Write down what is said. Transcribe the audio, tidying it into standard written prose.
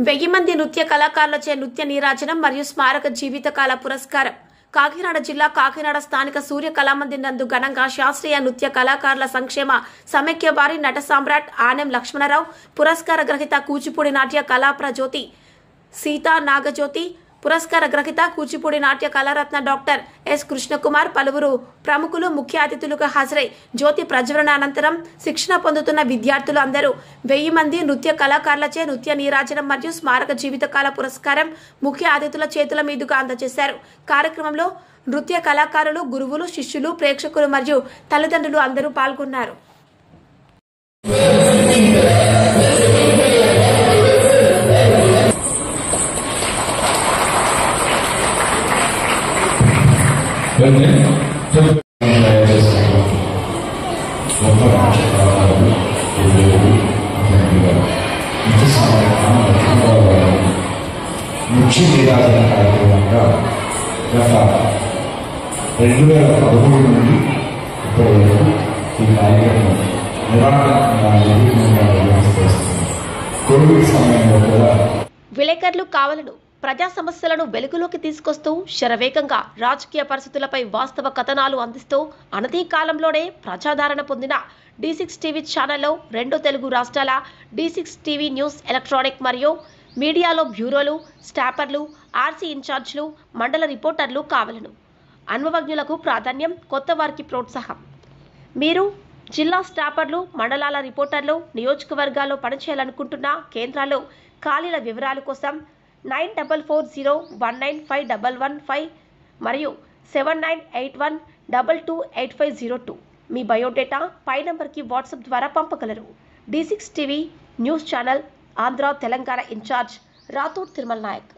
1000 మంది నృత్య కళాకారులచే నృత్య నీరాజనం మరియు స్మారక జీవితకాల పురస్కారం. కాకినాడ జిల్లా కాకినాడ స్థానిక సూర్య కళామందిర్ నందు ఘనంగా శాస్త్రీయ నృత్య కళాకారుల సంక్షేమ సమైక్య వారి నట సామ్రాట్ ఆనెం లక్ష్మణరావు, పురస్కార గ్రహీత కూచిపూడి నాట్య కళాప్రజ్యోతి సీతా నాగజ్యోతి, పురస్కార గ్రహీత కూచిపూడి నాట్య కళారత్న డాక్టర్ ఎస్ కృష్ణకుమార్, పలువురు ప్రముఖులు ముఖ్య అతిథులుగా హాజరై జ్యోతి ప్రజ్వలన అనంతరం శిక్షణ పొందుతున్న విద్యార్థులు అందరూ 1000 మంది నృత్య కళాకారులచే నృత్య నీరాజనం మరియు స్మారక జీవితకాల పురస్కారం ముఖ్య అతిథుల చేతుల మీదుగా అందజేశారు. కార్యక్రమంలో నృత్య కళాకారులు, గురువులు, శిష్యులు, ప్రేక్షకులు మరియు తల్లిదండ్రులు అందరూ పాల్గొన్నారు. ముఖ్య నీరాజన కార్యక్రమంగా గత 2013 నుండి ఇప్పటి వరకు ఈ కార్యక్రమం నిరాటంకంగా నిర్వహిస్తుంది. కోవిడ్ సమయంలో కూడా విలేకరులు కావాలను ప్రజా సమస్యలను వెలుగులోకి తీసుకొస్తూ శరవేగంగా రాజకీయ పరిస్థితులపై వాస్తవ కథనాలు అందిస్తూ అనతి కాలంలోనే ప్రజాదరణ పొందిన D6 టీవీ ఛానల్లో 2 తెలుగు రాష్ట్రాల D6 టీవీ న్యూస్ ఎలక్ట్రానిక్ మరియు మీడియాలో బ్యూరోలు, స్టాపర్లు, ఆర్సీ ఇన్ఛార్జ్లు, మండల రిపోర్టర్లు కావాలను. అనుభవజ్ఞులకు ప్రాధాన్యం, కొత్త వారికి ప్రోత్సాహం. మీరు జిల్లా స్టాపర్లు, మండలాల రిపోర్టర్లు, నియోజకవర్గాల్లో పనిచేయాలనుకుంటున్న కేంద్రాల్లో ఖాళీల వివరాల కోసం 9440195115 మరియు 7981228502 మీ బయోడేటా పై నంబర్కి వాట్సాప్ ద్వారా పంపగలరు. D6 TV news channel Andhra Telangana incharge Rathod Tirumala Naik.